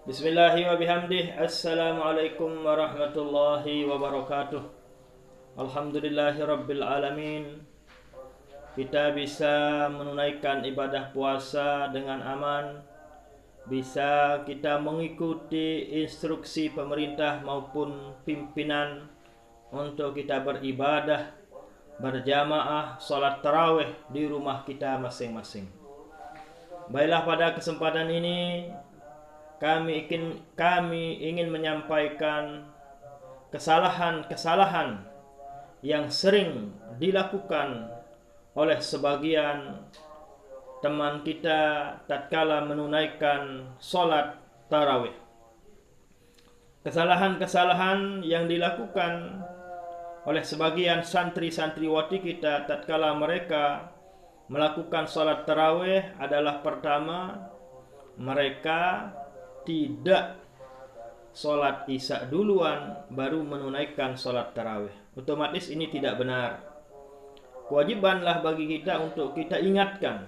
Bismillahi wa bihamdih. Assalamualaikum warahmatullahi wabarakatuh. Alhamdulillahi rabbil alamin. Kita bisa menunaikan ibadah puasa dengan aman. Bisa kita mengikuti instruksi pemerintah maupun pimpinan untuk kita beribadah berjamaah salat tarawih di rumah kita masing-masing. Baiklah, pada kesempatan ini kami ingin menyampaikan kesalahan-kesalahan yang sering dilakukan oleh sebagian teman kita tatkala menunaikan sholat tarawih. Kesalahan-kesalahan yang dilakukan oleh sebagian santri-santriwati kita tatkala mereka melakukan sholat tarawih adalah, pertama, mereka tidak sholat isya duluan baru menunaikan sholat tarawih. Otomatis ini tidak benar. Kewajibanlah bagi kita untuk kita ingatkan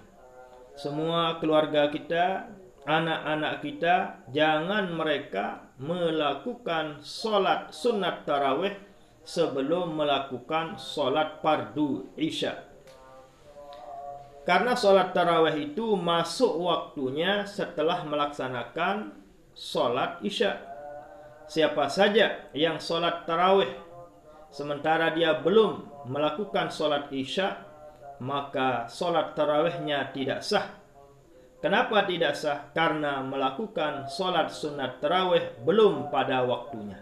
semua keluarga kita, anak-anak kita, jangan mereka melakukan sholat sunat tarawih sebelum melakukan sholat fardu isya. Karena sholat tarawih itu masuk waktunya setelah melaksanakan sholat isya. Siapa saja yang sholat tarawih sementara dia belum melakukan sholat isya, maka sholat tarawihnya tidak sah. Kenapa tidak sah? Karena melakukan sholat sunat tarawih belum pada waktunya.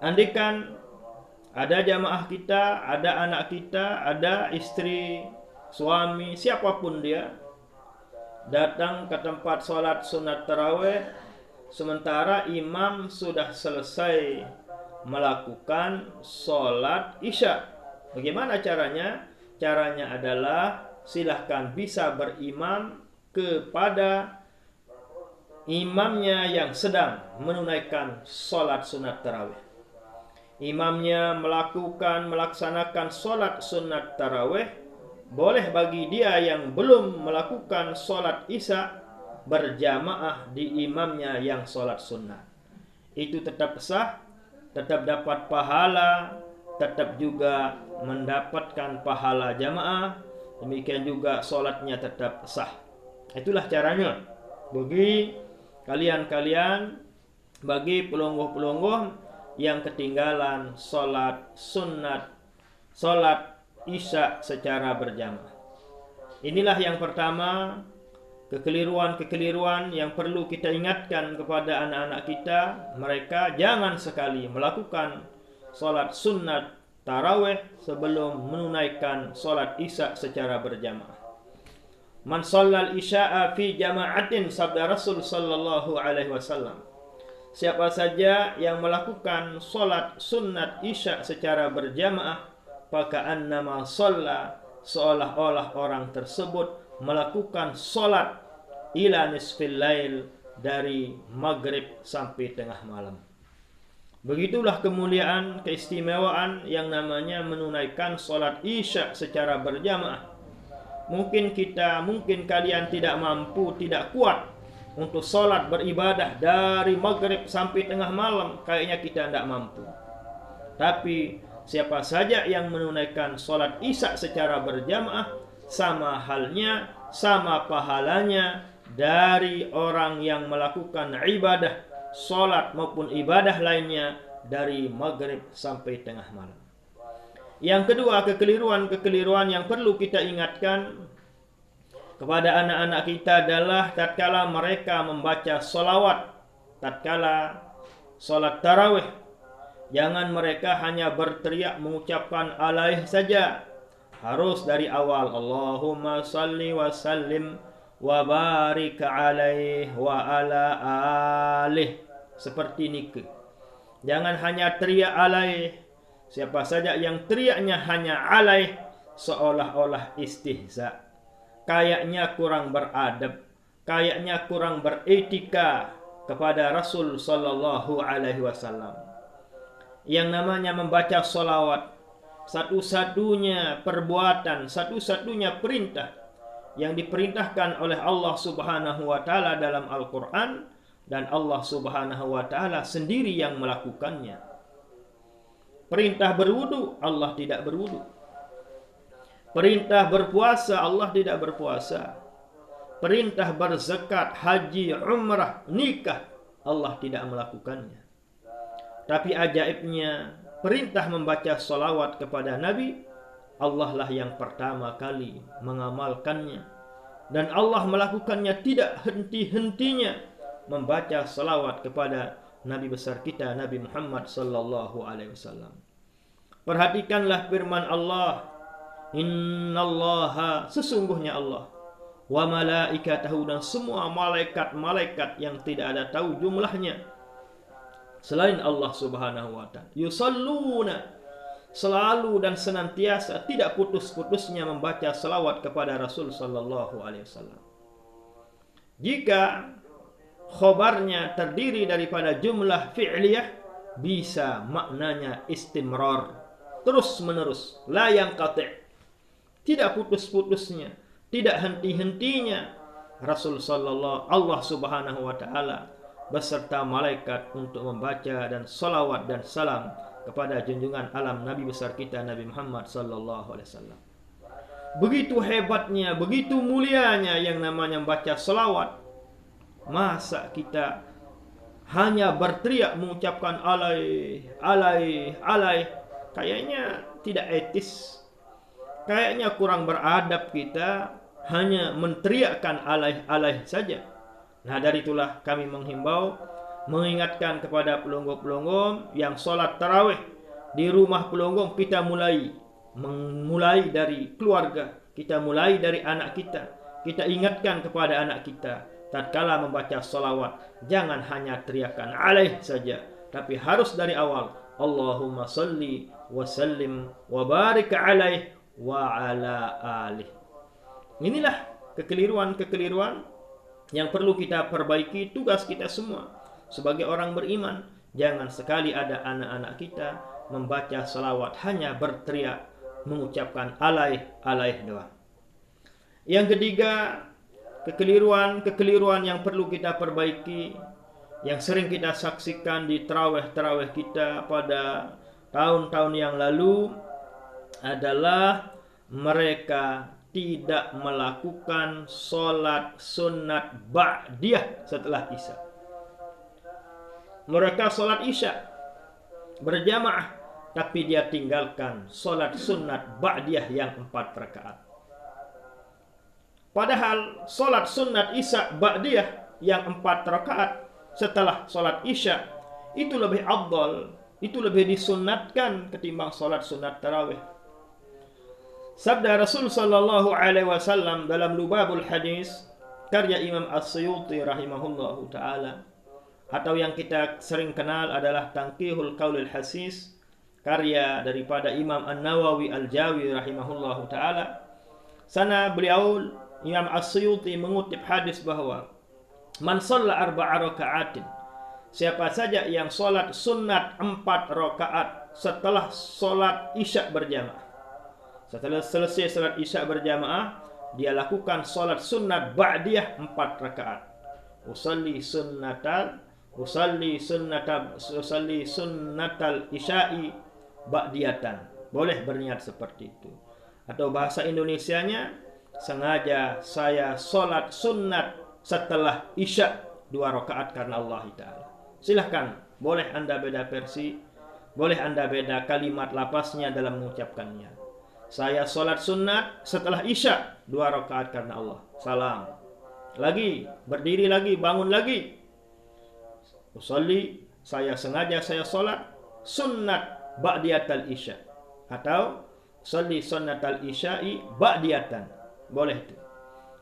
Andaikan ada jamaah kita, ada anak kita, ada istri, suami, siapapun dia, datang ke tempat sholat sunat tarawih sementara imam sudah selesai melakukan sholat isya. Bagaimana caranya? Caranya adalah silahkan bisa berimam kepada imamnya yang sedang menunaikan sholat sunat tarawih. Imamnya melaksanakan sholat sunat tarawih, boleh bagi dia yang belum melakukan sholat isya berjamaah di imamnya yang sholat sunnah. Itu tetap sah, tetap dapat pahala, tetap juga mendapatkan pahala jamaah. Demikian juga sholatnya tetap sah. Itulah caranya. Bagi kalian-kalian, bagi pelonggoh-pelonggoh yang ketinggalan sholat sunnat, sholat isya secara berjamaah. Inilah yang pertama, kekeliruan-kekeliruan yang perlu kita ingatkan kepada anak-anak kita. Mereka jangan sekali melakukan sholat sunnat tarawih sebelum menunaikan sholat isya secara berjamaah. Man shallal isya'a fi jama'atin, sabda Rasul sallallahu alaihi wasallam. Siapa saja yang melakukan sholat sunnat isya secara berjamaah, faka'annama shalla, seolah-olah orang tersebut melakukan sholat ila nisfil lail, dari maghrib sampai tengah malam. Begitulah kemuliaan, keistimewaan yang namanya menunaikan sholat isya secara berjamaah. Mungkin kalian tidak mampu, tidak kuat untuk sholat beribadah dari maghrib sampai tengah malam. Kayaknya kita tidak mampu. Tapi siapa saja yang menunaikan sholat isya secara berjamaah, sama halnya, sama pahalanya dari orang yang melakukan ibadah, sholat maupun ibadah lainnya dari maghrib sampai tengah malam. Yang kedua, kekeliruan yang perlu kita ingatkan kepada anak-anak kita adalah tatkala mereka membaca sholawat, tatkala sholat tarawih, jangan mereka hanya berteriak mengucapkan alaih saja. Harus dari awal, Allahumma salli wa sallim wa barik alaih wa ala alih, seperti nikah. Jangan hanya teriak alaih. Siapa saja yang teriaknya hanya alaih, seolah-olah istihza, kayaknya kurang beradab, kayaknya kurang beretika kepada Rasul sallallahu alaihi wasallam. Yang namanya membaca sholawat, satu-satunya perbuatan, satu-satunya perintah yang diperintahkan oleh Allah Subhanahu wa taala dalam Al-Qur'an dan Allah Subhanahu wa taala sendiri yang melakukannya. Perintah berwudu, Allah tidak berwudu. Perintah berpuasa, Allah tidak berpuasa. Perintah berzakat, haji, umrah, nikah, Allah tidak melakukannya. Tapi ajaibnya, perintah membaca salawat kepada Nabi, Allah lah yang pertama kali mengamalkannya. Dan Allah melakukannya tidak henti-hentinya, membaca salawat kepada Nabi besar kita, Nabi Muhammad sallallahu alaihi wasallam. Perhatikanlah firman Allah, innallaha, sesungguhnya Allah, wa malaikatahu, dan semua malaikat-malaikat yang tidak ada tahu jumlahnya selain Allah Subhanahu wa taala, yusalluna, selalu dan senantiasa tidak putus-putusnya membaca salawat kepada Rasul sallallahu alaihi wasallam. Jika khobarnya terdiri daripada jumlah fi'liyah, bisa maknanya istimrar, terus menerus, la yanqati', tidak putus-putusnya, tidak henti-hentinya Rasul sallallahu, Allah Subhanahu wa taala beserta malaikat untuk membaca dan salawat dan salam kepada junjungan alam Nabi besar kita, Nabi Muhammad sallallahu alaihi wasallam. Begitu hebatnya, begitu mulianya yang namanya membaca salawat. Masa kita hanya berteriak mengucapkan alaih, alaih, alaih? Kayaknya tidak etis. Kayaknya kurang beradab kita hanya menteriakkan alaih, alaih saja. Nah, dari itulah kami menghimbau, mengingatkan kepada pelongo-pelongo yang sholat tarawih di rumah pelongo, kita mulai dari keluarga, kita mulai dari anak kita. Kita ingatkan kepada anak kita, tatkala membaca salawat, jangan hanya teriakan alaih saja, tapi harus dari awal, Allahumma salli wa sallim wa barik alaih wa ala alih. Inilah kekeliruan-kekeliruan yang perlu kita perbaiki. Tugas kita semua sebagai orang beriman, jangan sekali ada anak-anak kita membaca salawat hanya berteriak mengucapkan alaih, alaih doang. Yang ketiga, kekeliruan yang perlu kita perbaiki, yang sering kita saksikan di tarawih-tarawih kita pada tahun-tahun yang lalu, adalah mereka tidak melakukan sholat sunat ba'diyah setelah isya. Mereka sholat isya berjamaah, tapi dia tinggalkan sholat sunat ba'diyah yang 4 rakaat. Padahal sholat sunat isya ba'diyah yang 4 rakaat setelah sholat isya itu lebih afdal, itu lebih disunatkan ketimbang sholat sunat tarawih. Sabda Rasul sallallahu alaihi wasallam dalam Lubabul Hadis karya Imam As-Suyuti rahimahullahu taala, atau yang kita sering kenal adalah Tanqihul Qaulil Hasis karya daripada Imam An-Nawawi Al-Jawi rahimahullahu taala. Sana beliau Imam As-Suyuti mengutip hadis bahwa man shalla 4 raka'atin, siapa saja yang sholat sunat 4 rakaat setelah sholat isya berjamaah, setelah selesai sholat isya berjamaah, dia lakukan sholat sunat ba'diyah 4 rakaat. Usalli sunnatal isya'i ba'diyatan. Boleh berniat seperti itu. Atau bahasa Indonesianya, sengaja saya sholat sunat setelah isya 2 rakaat karena Allah Ta'ala. Silahkan, boleh Anda beda versi, boleh Anda beda kalimat lapasnya dalam mengucapkannya. Saya sholat sunat setelah isya 2 rakaat karena Allah. Salam. Lagi, berdiri lagi, bangun lagi. Usolli, saya sengaja saya sholat sunnat ba'diyatal isya. Atau usolli sunnatal isya'i ba'diyatan. Boleh itu.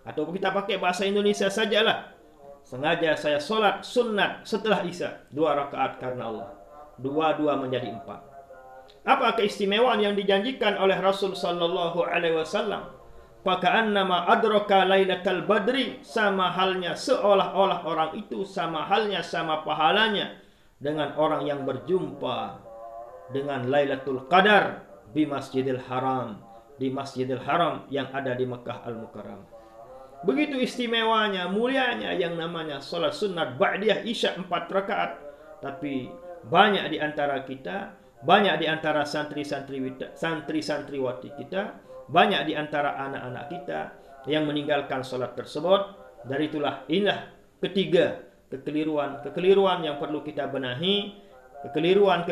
Atau kita pakai bahasa Indonesia sajalah. Sengaja saya sholat sunnat setelah isya 2 rakaat karena Allah. 2 menjadi 4. Apa keistimewaan yang dijanjikan oleh Rasul sallallahu alaihi wasallam? Faka'annama adraka lailatal badri, sama halnya seolah-olah orang itu sama halnya, sama pahalanya dengan orang yang berjumpa dengan Lailatul Qadar di Masjidil Haram, di Masjidil Haram yang ada di Mekah Al-Mukarramah. Begitu istimewanya, mulianya yang namanya sholat sunat ba'diyah isya 4 rakaat. Tapi banyak di antara kita, banyak di antara santri-santriwati kita, banyak di antara anak-anak kita yang meninggalkan sholat tersebut. Dari inilah ketiga kekeliruan yang perlu kita benahi, kekeliruan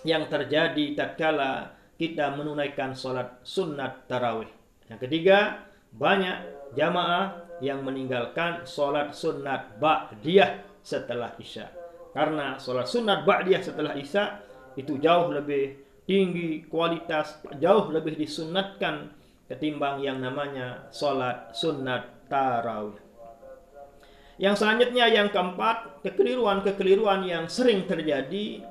yang terjadi tatkala kita menunaikan sholat sunat tarawih. Yang ketiga, banyak jamaah yang meninggalkan sholat sunat ba'diyah setelah isya. Karena sholat sunat ba'diyah setelah isya itu jauh lebih tinggi kualitas, jauh lebih disunatkan ketimbang yang namanya sholat sunat tarawih. Yang selanjutnya, yang keempat, kekeliruan yang sering terjadi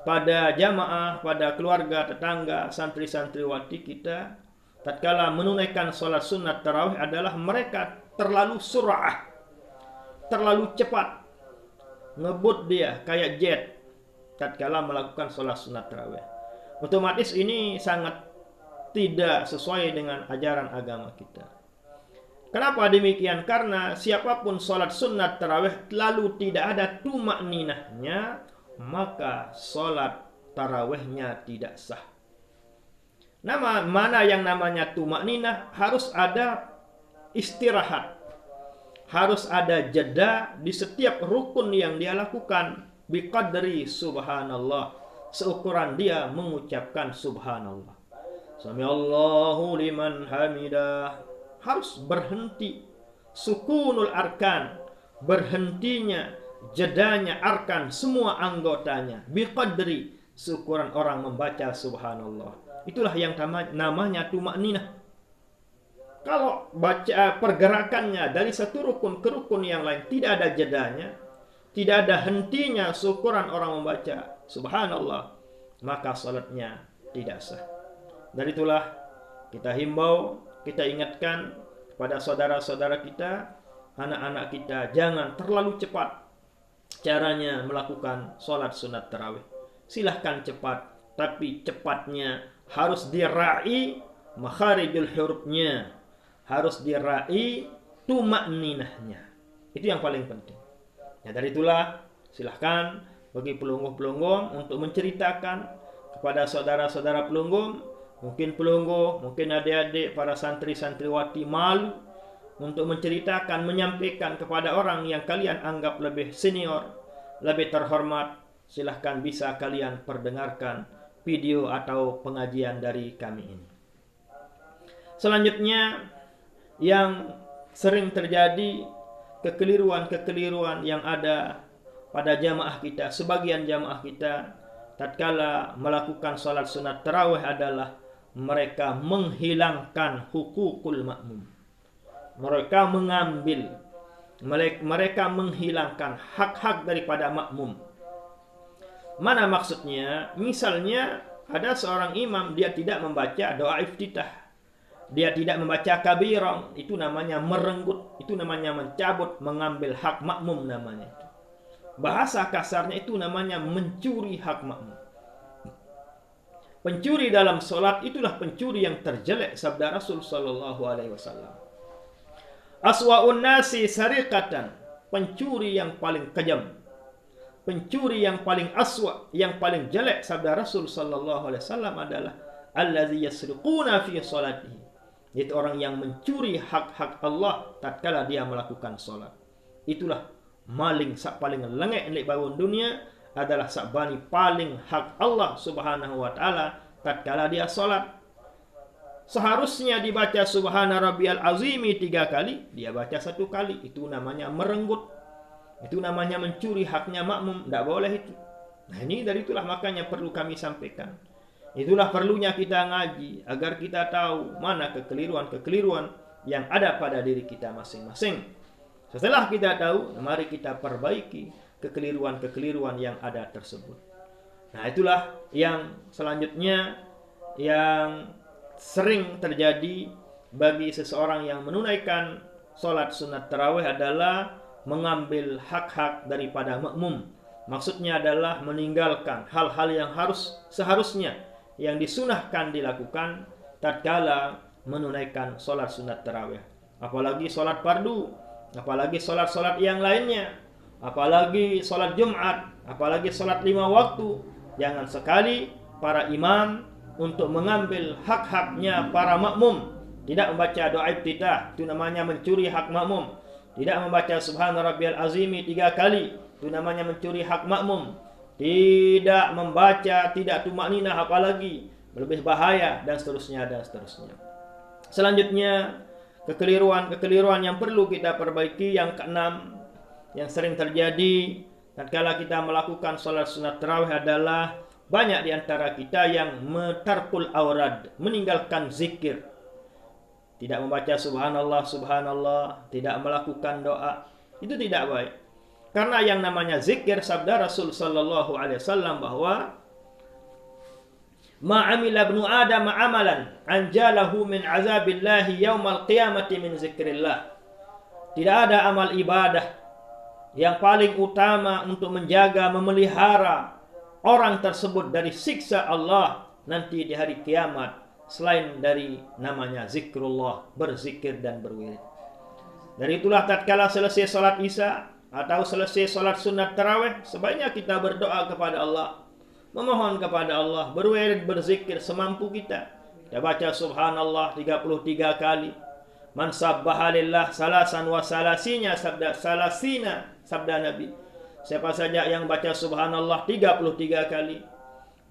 pada jamaah, pada keluarga, tetangga, santri-santriwati kita tatkala menunaikan sholat sunat tarawih adalah mereka terlalu sur'ah, terlalu cepat, ngebut dia kayak jet tatkala melakukan sholat sunat tarawih. Otomatis ini sangat tidak sesuai dengan ajaran agama kita. Kenapa demikian? Karena siapapun sholat sunat tarawih lalu tidak ada tumak ninahnya, maka sholat tarawihnya tidak sah. Mana yang namanya tumak ninah? Harus ada istirahat, harus ada jeda di setiap rukun yang dia lakukan. Biqadri subhanallah, seukuran dia mengucapkan subhanallah. Samiallahu liman hamidah, harus berhenti. Sukunul arkan, berhentinya, jedanya arkan, semua anggotanya. Biqadri, seukuran orang membaca subhanallah. Itulah yang namanya tumak ninah. Kalau baca pergerakannya dari satu rukun ke rukun yang lain tidak ada jedanya, tidak ada hentinya seukuran orang membaca subhanallah, maka salatnya tidak sah. Dari itulah kita himbau, kita ingatkan kepada saudara-saudara kita, anak-anak kita, jangan terlalu cepat caranya melakukan sholat sunat tarawih. Silahkan cepat, tapi cepatnya harus diraih makharijul hurufnya, harus diraih tumak ninahnya. Itu yang paling penting. Ya, dari itulah silahkan bagi pelungguh-pelungguh untuk menceritakan kepada saudara-saudara pelungguh, mungkin adik-adik, para santri-santriwati malu untuk menceritakan, menyampaikan kepada orang yang kalian anggap lebih senior, lebih terhormat. Silahkan bisa kalian perdengarkan video atau pengajian dari kami ini. Selanjutnya, yang sering terjadi kekeliruan yang ada pada jamaah kita, sebagian jamaah kita tatkala melakukan salat sunat tarawih adalah mereka menghilangkan hukukul makmum. Mereka menghilangkan hak-hak daripada makmum. Mana maksudnya? Misalnya ada seorang imam, dia tidak membaca doa iftitah, dia tidak membaca kabirah, itu namanya merenggut, itu namanya mencabut, mengambil hak makmum namanya. Bahasa kasarnya itu namanya mencuri hak makmum. Pencuri dalam solat itulah pencuri yang terjelek, sabda Rasul sallallahu alaihi wasallam. Aswa'un nasi sariqatan, pencuri yang paling kejam, pencuri yang paling aswa, yang paling jelek, sabda Rasul sallallahu alaihi wasallam adalah allazi yasriquna fi salatihi, yaitu orang yang mencuri hak-hak Allah tatkala dia melakukan salat. Itulah maling sak paling lengek di bawah dunia, adalah sakbani paling hak Allah subhanahu wa ta'ala tatkala dia salat. Seharusnya dibaca subhana rabbiyal azimi 3 kali, dia baca 1 kali. Itu namanya merenggut, itu namanya mencuri haknya makmum. Tidak boleh itu. Nah, ini dari itulah makanya perlu kami sampaikan. Itulah perlunya kita ngaji, agar kita tahu mana kekeliruan yang ada pada diri kita masing-masing. Setelah kita tahu, mari kita perbaiki kekeliruan yang ada tersebut. Nah, itulah yang selanjutnya yang sering terjadi bagi seseorang yang menunaikan sholat sunat tarawih adalah mengambil hak-hak daripada makmum. Maksudnya adalah meninggalkan hal-hal yang seharusnya yang disunahkan dilakukan tatkala menunaikan sholat sunat tarawih. apalagi sholat fardu, apalagi sholat-sholat yang lainnya, apalagi sholat Jumat, apalagi sholat 5 waktu. Jangan sekali para imam untuk mengambil hak-haknya para makmum. Tidak membaca doa iftitah, itu namanya mencuri hak makmum. Tidak membaca subhana rabbiyal azimi 3 kali, itu namanya mencuri hak makmum. Tidak membaca, tidak tumakninah, apalagi lebih bahaya, dan seterusnya dan seterusnya. Selanjutnya, kekeliruan yang perlu kita perbaiki yang keenam, yang sering terjadi tatkala kita melakukan sholat sunat tarawih adalah banyak di antara kita yang tarkul aurad, meninggalkan zikir. Tidak membaca subhanallah, subhanallah, tidak melakukan doa. Itu tidak baik. Karena yang namanya zikir, sabda Rasul sallallahu alaihi wasallam bahwa ma'amila ibnu Adam amalan anjalahu min azabillahi yaumal qiyamati min zikrillah. Tidak ada amal ibadah yang paling utama untuk menjaga, memelihara orang tersebut dari siksa Allah nanti di hari kiamat selain dari namanya zikrullah, berzikir dan berwirid. Dari itulah tatkala selesai salat Isya atau selesai salat sunat tarawih, sebaiknya kita berdoa kepada Allah, memohon kepada Allah, berwirid, berzikir semampu kita. Kita baca subhanallah 33 kali. Man sabbaha lillah salasan wa salasina sabda Nabi. Siapa saja yang baca subhanallah 33 kali,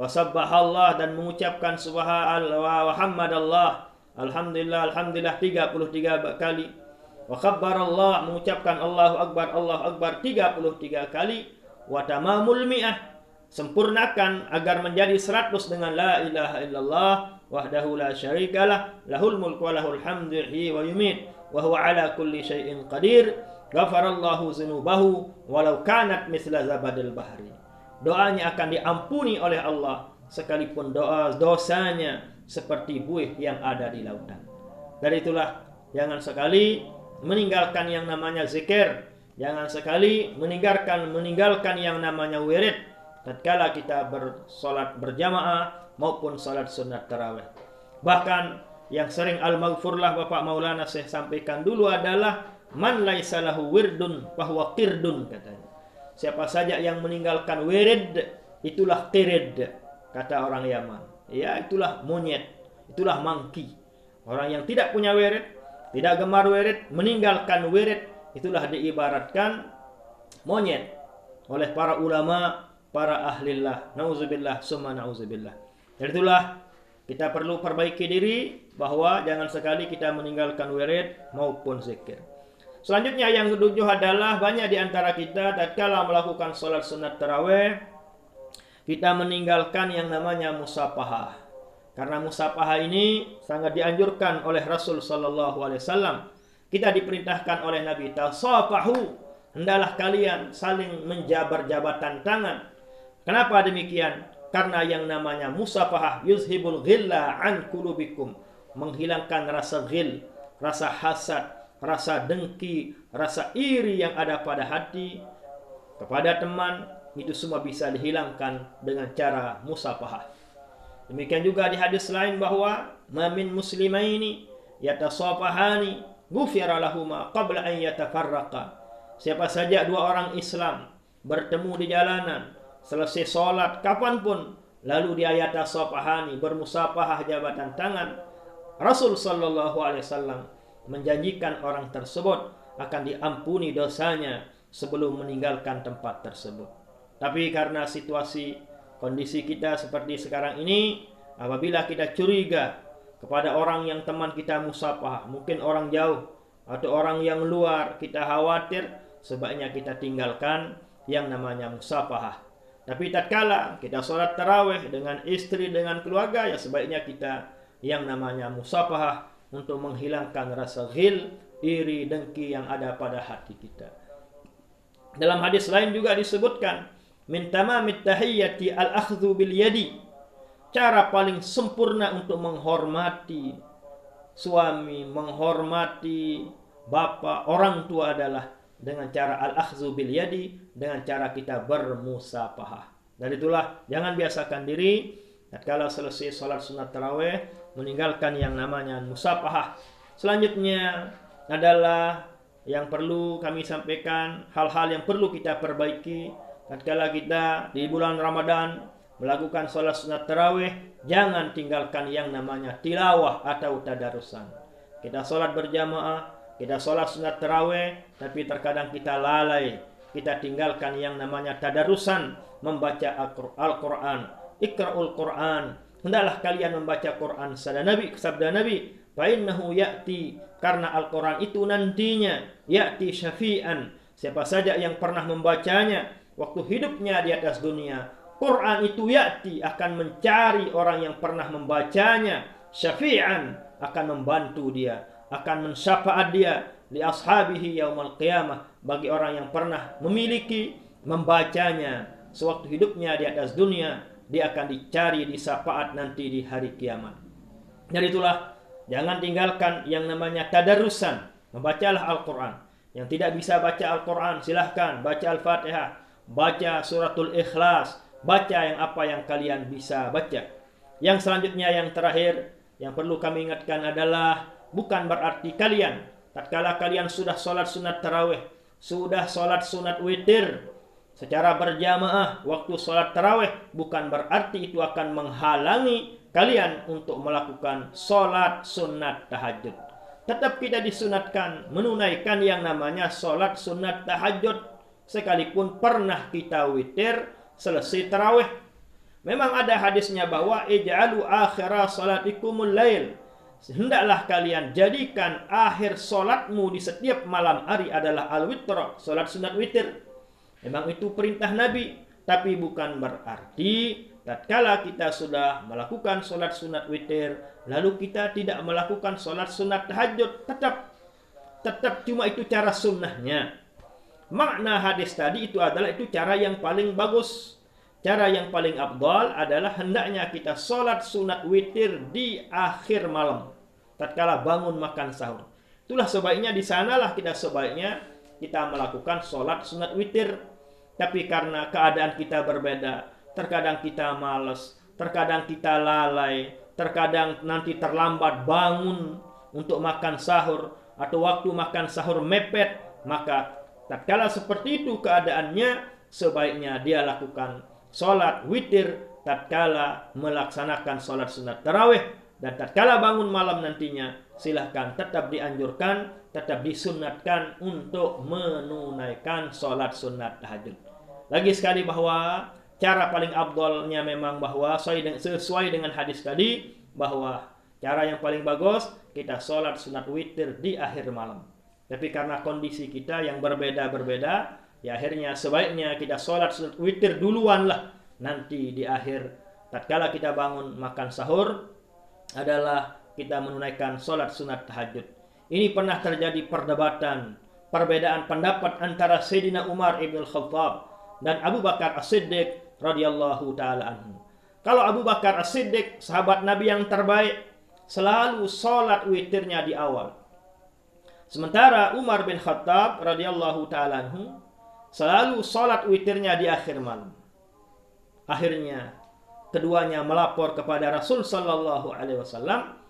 wasabbahallah, dan mengucapkan subhanallah wa hamdallah, alhamdulillah, alhamdulillah 33 kali, wa kabbarallah, mengucapkan Allahu akbar 33 kali, wa tamamul mi'ah, sempurnakan agar menjadi 100 dengan la ilaha illallah wahdahu la syarikalah lahul mulku wa lahul hamdu yuhyi wa yumiit wa huwa ala kulli syai'in qadir ghafarallahu dzunubahu walau kanat mithla zabadil bahri. Doanya akan diampuni oleh Allah sekalipun dosanya seperti buih yang ada di lautan. Dari itulah jangan sekali meninggalkan yang namanya zikir, jangan sekali meninggalkan yang namanya wirid tatkala kita bersolat berjamaah maupun salat sunat tarawih. Bahkan yang sering al-maghfurlah Bapak Maulana saya sampaikan dulu adalah man laisa lahu wirdun fahuwa qirdun, katanya. Siapa saja yang meninggalkan wirid, itulah qirid, kata orang Yaman. Ya, itulah monyet, itulah monkey. Orang yang tidak punya wirid, tidak gemar wirid, meninggalkan wirid, itulah diibaratkan monyet oleh para ulama, para ahlillah. Nauzubillah summa nauzubillah. Dari itulah kita perlu perbaiki diri bahwa jangan sekali kita meninggalkan wirid maupun zikir. Selanjutnya yang ketujuh adalah banyak di antara kita tatkala melakukan salat sunat tarawih, kita meninggalkan yang namanya musafahah. Karena musafahah ini sangat dianjurkan oleh Rasul sallallahu alaihi wasallam. Kita diperintahkan oleh Nabi, tasafahu, hendaklah kalian saling menjabar jabatan tangan. Kenapa demikian? Karena yang namanya musafahah yuzhibul ghilla an qulubikum, menghilangkan rasa ghil, rasa hasad, rasa dengki, rasa iri yang ada pada hati kepada teman, itu semua bisa dihilangkan dengan cara musafahah. Demikian juga di hadis lain bahwa mamin muslimaini yatasafahani ghufira lahuma qabla an yatafarraqa. Siapa saja dua orang Islam bertemu di jalanan, selesai sholat kapanpun, lalu dia yatasafahani, bermusafahah jabatan tangan, Rasul sallallahu alaihi wasallam menjanjikan orang tersebut akan diampuni dosanya sebelum meninggalkan tempat tersebut. Tapi karena situasi kondisi kita seperti sekarang ini, apabila kita curiga kepada orang yang teman kita musafahah, mungkin orang jauh atau orang yang luar, kita khawatir, sebaiknya kita tinggalkan yang namanya musafahah. Tapi tatkala kita sholat tarawih dengan istri, dengan keluarga, ya sebaiknya kita yang namanya musafahah untuk menghilangkan rasa ghil, iri, dengki yang ada pada hati kita. Dalam hadis lain juga disebutkan, min tamamit tahiyyati al-akhdhu bil yadi. Cara paling sempurna untuk menghormati suami, menghormati bapak, orang tua adalah dengan cara al-akhdhu bil yadi, dengan cara kita bermusafahah. Dari itulah jangan biasakan diri tatkala selesai salat sunat tarawih meninggalkan yang namanya musafahah. Selanjutnya adalah yang perlu kami sampaikan, hal-hal yang perlu kita perbaiki tatkala kita di bulan Ramadan melakukan sholat sunat tarawih. Jangan tinggalkan yang namanya tilawah atau tadarusan. Kita sholat berjamaah, kita sholat sunat tarawih, tapi terkadang kita lalai, kita tinggalkan yang namanya tadarusan, membaca Al-Quran. Iqra'ul Quran, hendaklah kalian membaca Quran. Sabda Nabi, fa'innahu ya'ti, karena Al-Quran itu nantinya ya'ti syafi'an, siapa saja yang pernah membacanya waktu hidupnya di atas dunia, Quran itu ya'ti, akan mencari orang yang pernah membacanya, syafi'an, akan membantu dia, akan mensyafaat dia, li ashabihi yaumal qiyamah, bagi orang yang pernah memiliki membacanya sewaktu hidupnya di atas dunia, dia akan dicari di syafaat nanti di hari kiamat. Jadi itulah, jangan tinggalkan yang namanya tadarusan. Membacalah Al-Quran. Yang tidak bisa baca Al-Quran, silahkan baca Al-Fatihah, baca suratul Ikhlas, baca yang apa yang kalian bisa baca. Yang selanjutnya, yang terakhir, yang perlu kami ingatkan adalah bukan berarti kalian tatkala kalian sudah sholat sunat tarawih, sudah sholat sunat witir secara berjamaah waktu sholat tarawih, bukan berarti itu akan menghalangi kalian untuk melakukan sholat sunat tahajud. Tetap kita disunatkan menunaikan yang namanya sholat sunat tahajud, sekalipun pernah kita witir selesai tarawih. Memang ada hadisnya bahwa ij'alu akhira salatikumul lail, hendaklah kalian jadikan akhir sholatmu di setiap malam hari adalah al-witr, sholat sunat witir. Memang itu perintah Nabi, tapi bukan berarti tatkala kita sudah melakukan sholat sunat witir lalu kita tidak melakukan sholat sunat tahajud. Tetap cuma itu cara sunnahnya. Makna hadis tadi itu adalah itu cara yang paling bagus. Cara yang paling afdal adalah hendaknya kita sholat sunat witir di akhir malam tatkala bangun makan sahur. Itulah sebaiknya, di sanalah sebaiknya kita melakukan sholat sunat witir. Tapi karena keadaan kita berbeda, terkadang kita malas, terkadang kita lalai, terkadang nanti terlambat bangun untuk makan sahur, atau waktu makan sahur mepet, maka tatkala seperti itu keadaannya, sebaiknya dia lakukan sholat witir tatkala melaksanakan sholat sunat tarawih. Dan tatkala bangun malam nantinya, silahkan tetap dianjurkan, tetap disunatkan untuk menunaikan sholat sunat tahajud. Lagi sekali bahwa cara paling afdalnya memang bahwa sesuai dengan hadis tadi, bahwa cara yang paling bagus kita sholat sunat witir di akhir malam. Tapi karena kondisi kita yang berbeda-berbeda, ya akhirnya sebaiknya kita sholat sunat witir duluan lah. Nanti di akhir tatkala kita bangun makan sahur adalah kita menunaikan sholat sunat tahajud. Ini pernah terjadi perdebatan, perbedaan pendapat antara Sayyidina Umar ibn Khattab dan Abu Bakar As-Siddiq radhiyallahu ta'ala anhu. Kalau Abu Bakar As-Siddiq, sahabat Nabi yang terbaik, selalu sholat witirnya di awal. Sementara Umar bin Khattab radhiyallahu ta'ala anhu selalu sholat witirnya di akhir malam. Akhirnya keduanya melapor kepada Rasul sallallahu alaihi wasallam,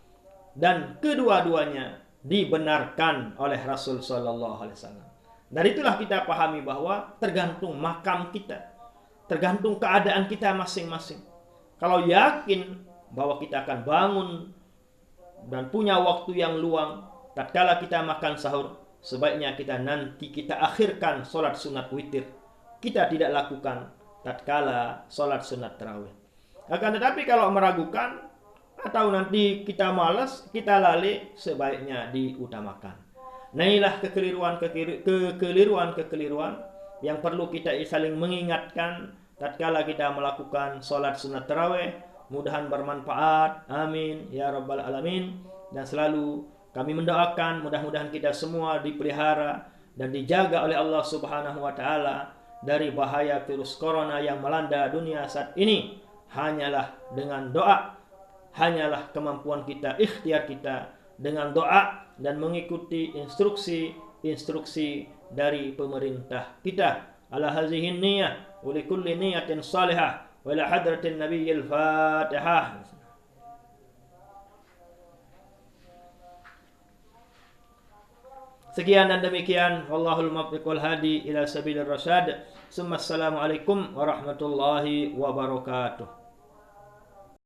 dan kedua-duanya dibenarkan oleh Rasul sallallahu alaihi wasallam. Dari itulah kita pahami bahwa tergantung makam kita, tergantung keadaan kita masing-masing. Kalau yakin bahwa kita akan bangun dan punya waktu yang luang tatkala kita makan sahur, sebaiknya nanti kita akhirkan sholat sunat witir. Kita tidak lakukan tatkala sholat sunat tarawih. Akan tetapi kalau meragukan atau nanti kita malas, kita lalai, sebaiknya diutamakan. Nah, inilah kekeliruan yang perlu kita saling mengingatkan tatkala kita melakukan sholat sunat tarawih. Mudahan bermanfaat, amin ya rabbal alamin. Dan selalu kami mendoakan mudah-mudahan kita semua dipelihara dan dijaga oleh Allah subhanahu wa ta'ala dari bahaya virus corona yang melanda dunia saat ini. Hanyalah dengan doa, hanyalah kemampuan kita, ikhtiar kita dengan doa dan mengikuti instruksi dari pemerintah kita. Ala hazihin niyah wa likulli niyatin salihah wa ila hadratin nabiyil fatihah. Sekian dan demikian, wallahul muwaffiq wal hadi ila sabilir rasyad. Assalamualaikum warahmatullahi wabarakatuh.